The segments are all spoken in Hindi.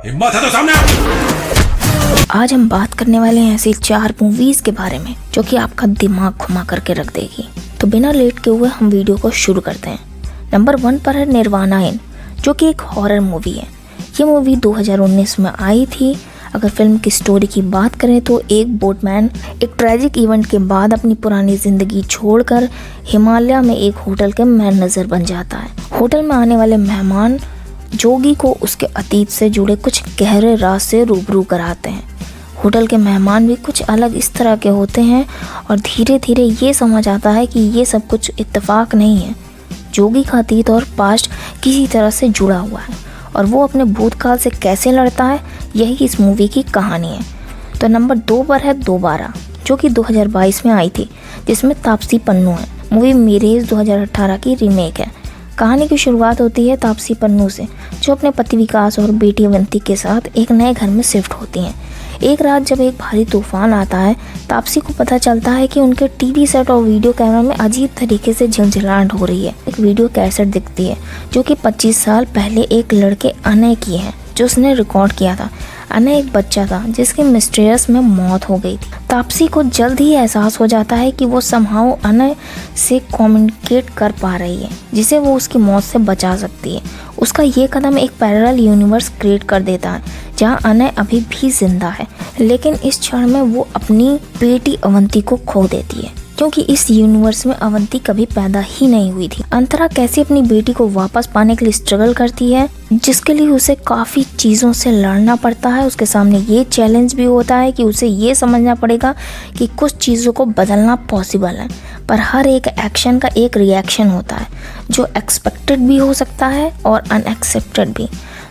हिम्मत है तो सामने आ। आज हम बात करने वाले हैं ऐसी 4 मूवीज के बारे में जो कि आपका दिमाग घुमा करके रख देगी। तो बिना लेट के हुए हम वीडियो को शुरू करते हैं। नंबर 1 पर है निर्वाणा इन, जो कि एक हॉरर मूवी है। ये मूवी 2019 में आई थी। अगर फिल्म की स्टोरी की बात करें तो एक बोटमैन एक ट्रैजिक इवेंट के बाद अपनी पुरानी ज़िंदगी छोड़कर हिमालय में एक होटल के मैनेजर बन जाता है। होटल में आने वाले मेहमान जोगी को उसके अतीत से जुड़े कुछ गहरे राज से रूबरू कराते हैं। होटल के मेहमान भी कुछ अलग इस तरह के होते हैं और धीरे धीरे ये समझ आता है कि ये सब कुछ इत्तेफाक नहीं है। जोगी का अतीत और पास्ट किसी तरह से जुड़ा हुआ है और वो अपने भूतकाल से कैसे लड़ता है, यही इस मूवी की कहानी है। तो नंबर 2 पर है दोबारा, जो कि 2022 में आई थी, जिसमें तापसी पन्नू है। मूवी मेरेज 2018 की रीमेक है। कहानी की शुरुआत होती है तापसी पन्नू से, जो अपने पति विकास और बेटी अवंती के साथ एक नए घर में शिफ्ट होती हैं। एक रात जब एक भारी तूफान आता है, तापसी को पता चलता है कि उनके टीवी सेट और वीडियो कैमरा में अजीब तरीके से झिलझिलाहट हो रही है। एक वीडियो कैसेट दिखती है जो कि 25 साल पहले एक लड़के अनय की है, जो उसने रिकॉर्ड किया था। अनय एक बच्चा था जिसकी मिस्टीरियस में मौत हो गई थी। तापसी को जल्द ही एहसास हो जाता है कि वो समहाउ अनय से कम्युनिकेट कर पा रही है, जिसे वो उसकी मौत से बचा सकती है। उसका ये कदम एक पैरेलल यूनिवर्स क्रिएट कर देता है जहां अनय अभी भी जिंदा है, लेकिन इस क्षण में वो अपनी बेटी अवंती को खो देती है, क्योंकि इस यूनिवर्स में अवंती कभी पैदा ही नहीं हुई थी। अंतरा कैसे अपनी बेटी को वापस पाने के लिए स्ट्रगल करती है, जिसके लिए उसे काफ़ी चीज़ों से लड़ना पड़ता है। उसके सामने ये चैलेंज भी होता है कि उसे ये समझना पड़ेगा कि कुछ चीज़ों को बदलना पॉसिबल है, पर हर एक एक्शन का एक रिएक्शन होता है जो एक्सपेक्टेड भी हो सकता है और अनएक्सेप्टेड भी।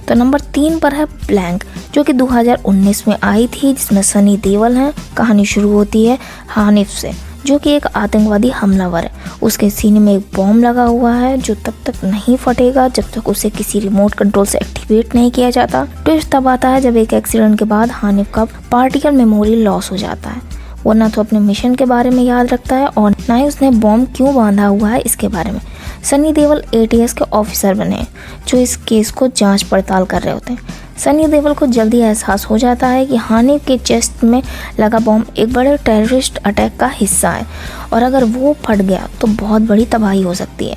तो नंबर 3 पर है ब्लैंक, जो कि 2019 में आई थी, जिसमें सनी देओल हैं। कहानी शुरू होती है हानिफ से, जो कि एक आतंकवादी हमलावर है। उसके सीने में एक बॉम्ब लगा हुआ है जो तब तक नहीं फटेगा जब तक उसे किसी रिमोट कंट्रोल से एक्टिवेट नहीं किया जाता। ट्विस्ट तब आता है जब एक एक्सीडेंट के बाद हानिफ का पार्टिकल मेमोरी लॉस हो जाता है। वो ना तो अपने मिशन के बारे में याद रखता है और ना ही उसने बॉम्ब क्यों बांधा हुआ है इसके बारे में। सनी देओल ATS के ऑफिसर बने हैं जो इस केस को जांच पड़ताल कर रहे होते हैं। सनी देओल को जल्दी एहसास हो जाता है कि हानिफ के चेस्ट में लगा बॉम्ब एक बड़े टेररिस्ट अटैक का हिस्सा है और अगर वो फट गया तो बहुत बड़ी तबाही हो सकती है।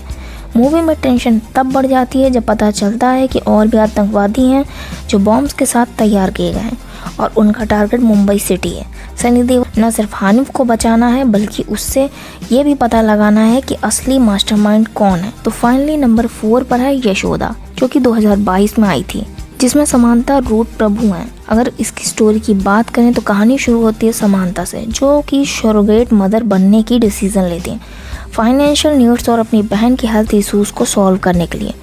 मूवी में टेंशन तब बढ़ जाती है जब पता चलता है कि और भी आतंकवादी हैं जो बॉम्ब्स के साथ तैयार किए गए हैं और उनका टारगेट मुंबई सिटी है। सनी देओल न सिर्फ हानिफ को बचाना है बल्कि उससे ये भी पता लगाना है कि असली मास्टरमाइंड कौन है। तो फाइनली नंबर 4 पर है यशोदा, जो कि 2022 में आई थी, जिसमें समांता रूट प्रभु हैं। अगर इसकी स्टोरी की बात करें तो कहानी शुरू होती है समांता से, जो कि सरोगेट मदर बनने की डिसीजन लेती हैं फाइनेंशियल नीड्स और अपनी बहन की हेल्थ इशूज़ को सॉल्व करने के लिए।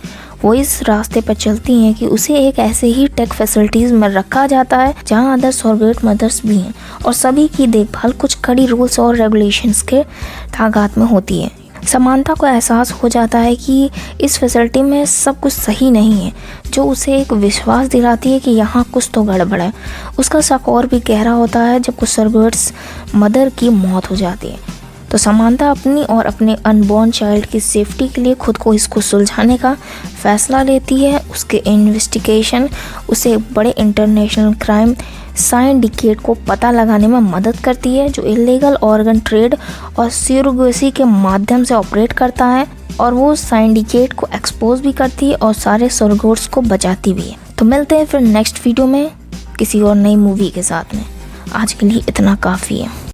वो इस रास्ते पर चलती हैं कि उसे एक ऐसे ही टेक फैसिलिटीज़ में रखा जाता है जहां अदर सरोगेट मदर्स भी हैं और सभी की देखभाल कुछ कड़ी रूल्स और रेगुलेशंस के तागात में होती है। समांता को एहसास हो जाता है कि इस फैसिलिटी में सब कुछ सही नहीं है, जो उसे एक विश्वास दिलाती है कि यहाँ कुछ तो गड़बड़ है। उसका शक और भी गहरा होता है जब कुछ सरोगेट्स मदर की मौत हो जाती है। तो समांता अपनी और अपने अनबॉर्न चाइल्ड की सेफ्टी के लिए खुद को इसको सुलझाने का फैसला लेती है। उसके इन्वेस्टिगेशन उसे एक बड़े इंटरनेशनल क्राइम सिंडिकेट को पता लगाने में मदद करती है, जो इलीगल ऑर्गन ट्रेड और सरोगेसी के माध्यम से ऑपरेट करता है, और वो सिंडिकेट को एक्सपोज भी करती है और सारे सरोगेट्स को बचाती भी है। तो मिलते हैं फिर नेक्स्ट वीडियो में किसी और नई मूवी के साथ में। आज के लिए इतना काफ़ी है।